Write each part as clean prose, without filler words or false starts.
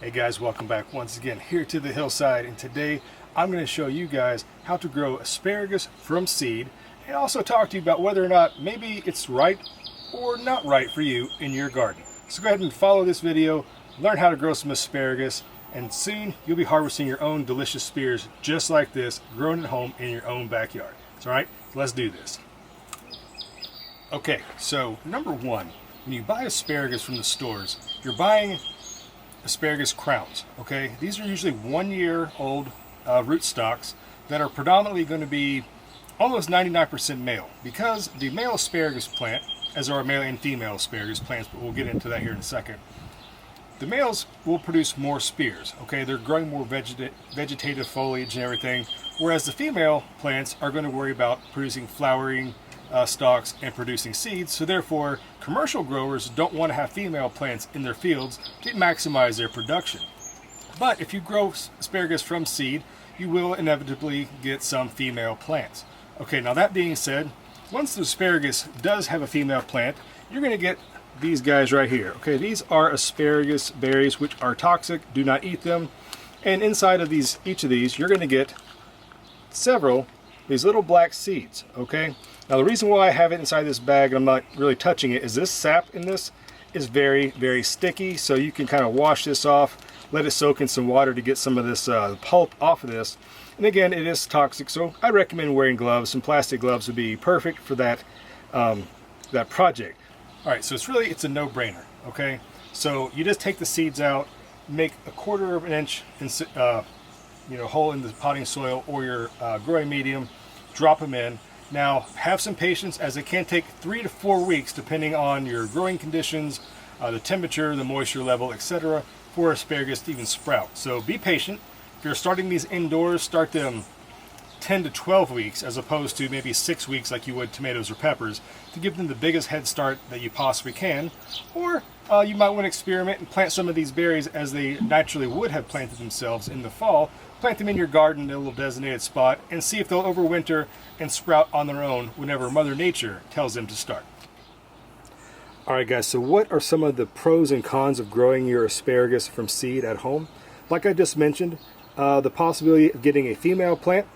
Hey guys, welcome back once again here to the Hillside, and today I'm going to show you guys how to grow asparagus from seed and also talk to you about whether or not maybe it's right or not right for you in your garden. So go ahead and follow this video, learn how to grow some asparagus, and soon you'll be harvesting your own delicious spears just like this, grown at home in your own backyard. So, all right, let's do this. Okay, so number one, when you buy asparagus from the stores, you're buying asparagus crowns. Okay, these are usually 1 year old rootstocks that are predominantly going to be almost 99% male, because the male asparagus plant, as are male and female asparagus plants, but we'll get into that here in a second, the males will produce more spears. Okay, they're growing more vegetative foliage and everything, whereas the female plants are going to worry about producing flowering stalks and producing seeds. So therefore, commercial growers don't want to have female plants in their fields to maximize their production. But if you grow asparagus from seed, you will inevitably get some female plants. Okay, now that being said, once the asparagus does have a female plant, you're going to get these guys right here. Okay, these are asparagus berries, which are toxic. Do not eat them. And inside of each of these, you're going to get several these little black seeds. Okay, now the reason why I have it inside this bag and I'm not really touching it is this sap in this is very, very sticky. So you can kind of wash this off, let it soak in some water to get some of this pulp off of this. And again, it is toxic, so I recommend wearing gloves. Some plastic gloves would be perfect for that that project. All right, so it's a no-brainer. Okay, so you just take the seeds out, make a 1/4 of an inch hole in the potting soil or your growing medium, drop them in. Now have some patience, as it can take 3 to 4 weeks depending on your growing conditions, the temperature, the moisture level, etc., for asparagus to even sprout. So be patient. If you're starting these indoors, start them 10 to 12 weeks as opposed to maybe 6 weeks like you would tomatoes or peppers, to give them the biggest head start that you possibly can. Or you might want to experiment and plant some of these berries as they naturally would have planted themselves in the fall. Plant them in your garden in a little designated spot and see if they'll overwinter and sprout on their own whenever Mother Nature tells them to start. Alright guys, so what are some of the pros and cons of growing your asparagus from seed at home? Like I just mentioned, the possibility of getting a female plant.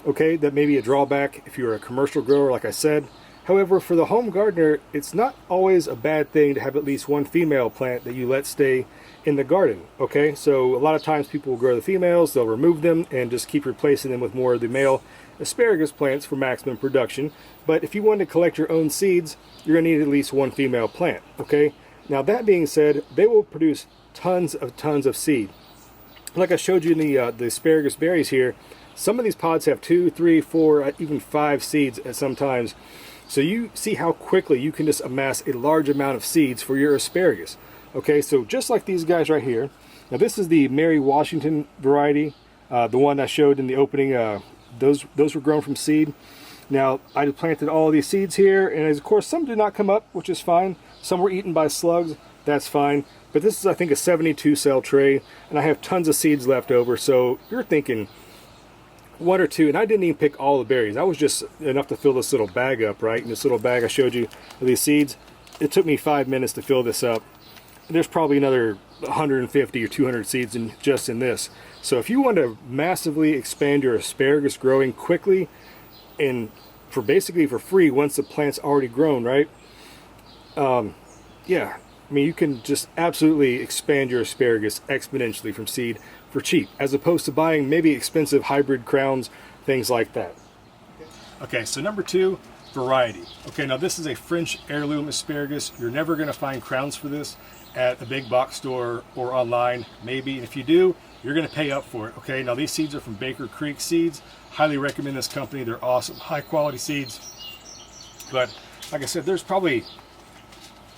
Okay, that may be a drawback if you're a commercial grower, like I said. However, for the home gardener, it's not always a bad thing to have at least one female plant that you let stay in the garden. Okay, so a lot of times people will grow the females, they'll remove them and just keep replacing them with more of the male asparagus plants for maximum production. But if you want to collect your own seeds, you're going to need at least one female plant. Okay, now that being said, they will produce tons of seed. Like I showed you in the asparagus berries here, some of these pods have 2, 3, 4, even 5 seeds at some times. So you see how quickly you can just amass a large amount of seeds for your asparagus. Okay, so just like these guys right here. Now this is the Mary Washington variety, the one I showed in the opening. Those were grown from seed. Now I planted all these seeds here, and of course some did not come up, which is fine. Some were eaten by slugs, that's fine. But this is, I think, a 72 cell tray, and I have tons of seeds left over. So you're thinking 1 or 2, and I didn't even pick all the berries. I was just enough to fill this little bag up, right? And this little bag I showed you of these seeds, it took me 5 minutes to fill this up. There's probably another 150 or 200 seeds just in this. So if you want to massively expand your asparagus growing quickly and basically for free once the plant's already grown, right? Yeah, I mean, you can just absolutely expand your asparagus exponentially from seed for cheap, as opposed to buying maybe expensive hybrid crowns, things like that. Okay, so number 2, variety. Okay, now this is a French heirloom asparagus. You're never going to find crowns for this at a big box store or online, maybe. And if you do, you're going to pay up for it. Okay, now these seeds are from Baker Creek Seeds. Highly recommend this company. They're awesome, high quality seeds. But like I said, there's probably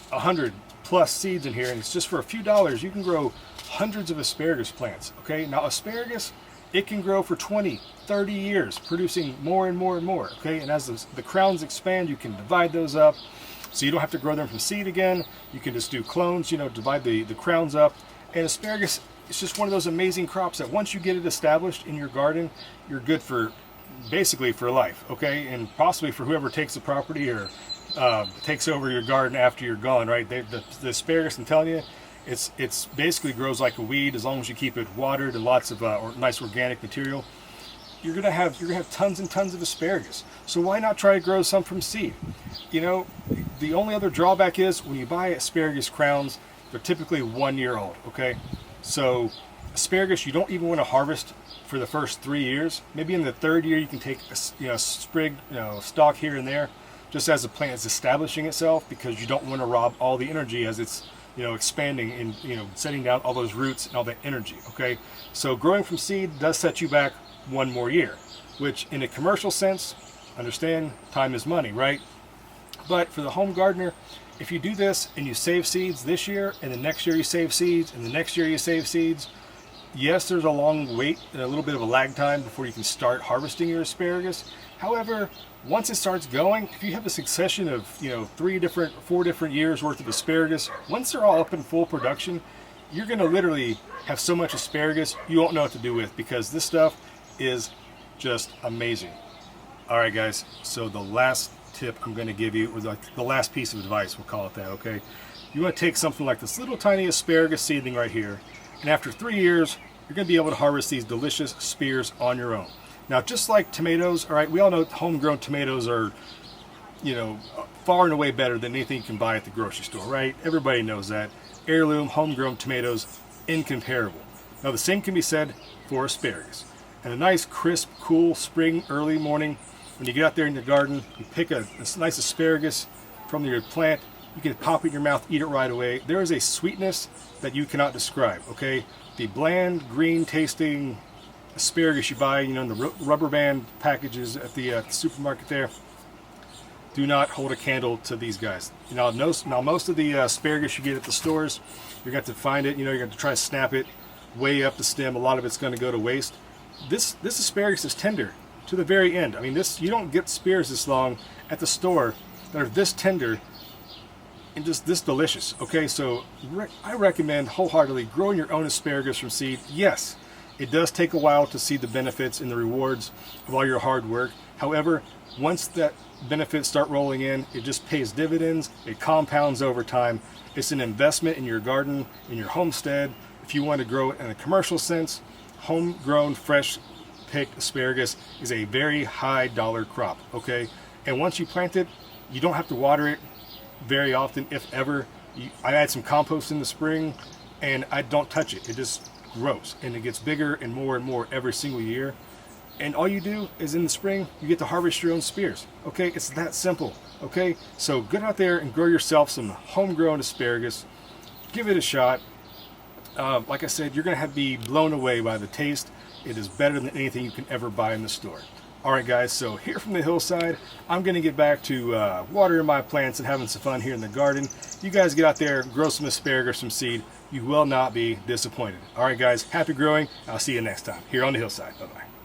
100 plus seeds in here, and it's just for a few dollars you can grow hundreds of asparagus plants. Okay, now asparagus, it can grow for 20, 30 years, producing more and more and more. Okay, and as the crowns expand, you can divide those up, so you don't have to grow them from seed again. You can just do clones, divide the crowns up. And asparagus, it's just one of those amazing crops that once you get it established in your garden, you're good for basically for life. Okay, and possibly for whoever takes the property or takes over your garden after you're gone, right? The asparagus, I'm telling you, It's basically grows like a weed as long as you keep it watered and lots of nice organic material. You're gonna have tons and tons of asparagus. So why not try to grow some from seed? You know, the only other drawback is when you buy asparagus crowns, they're typically 1 year old. Okay, so asparagus you don't even want to harvest for the first 3 years. Maybe in the third year you can take a sprig, stalk here and there, just as the plant is establishing itself, because you don't want to rob all the energy as it's expanding and setting down all those roots and all that energy. Okay, so growing from seed does set you back 1 more year, which in a commercial sense, understand, time is money, right? But for the home gardener, if you do this and you save seeds this year, and the next year you save seeds, and the next year you save seeds, yes, there's a long wait and a little bit of a lag time before you can start harvesting your asparagus. However, once it starts going, if you have a succession of 4 different years worth of asparagus, once they're all up in full production, you're going to literally have so much asparagus you won't know what to do with, because this stuff is just amazing. All right, guys, so the last tip I'm going to give you, or the last piece of advice, we'll call it that. Okay, you want to take something like this little tiny asparagus seedling right here, and after 3 years you're going to be able to harvest these delicious spears on your own. Now, just like tomatoes, all right, we all know homegrown tomatoes are far and away better than anything you can buy at the grocery store, right? Everybody knows that. Heirloom homegrown tomatoes, incomparable. Now the same can be said for asparagus. And a nice crisp cool spring early morning, when you get out there in the garden, you pick a nice asparagus from your plant, you can pop it in your mouth, eat it right away. There is a sweetness that you cannot describe. Okay, the bland green tasting asparagus you buy in the rubber band packages at the supermarket there do not hold a candle to these guys. Now most of the asparagus you get at the stores, you're going to find it, you're going to try to snap it way up the stem. A lot of it's going to go to waste. This asparagus is tender to the very end. I mean, you don't get spears this long at the store that are this tender and just this delicious. Okay, so I recommend wholeheartedly growing your own asparagus from seed. Yes, it does take a while to see the benefits and the rewards of all your hard work. However, once that benefits start rolling in, it just pays dividends. It compounds over time. It's an investment in your garden, in your homestead. If you want to grow it in a commercial sense, homegrown, fresh picked asparagus is a very high dollar crop. Okay, and once you plant it, you don't have to water it very often, if ever. I add some compost in the spring, and I don't touch it. It just grows, and it gets bigger and more every single year. And all you do is in the spring, you get to harvest your own spears. Okay, it's that simple. Okay, so get out there and grow yourself some homegrown asparagus. Give it a shot. Like I said, you're going to be blown away by the taste. It is better than anything you can ever buy in the store. All right, guys, so here from the hillside, I'm going to get back to watering my plants and having some fun here in the garden. You guys get out there, grow some asparagus from seed. You will not be disappointed. All right, guys, happy growing. I'll see you next time here on the hillside. Bye-bye.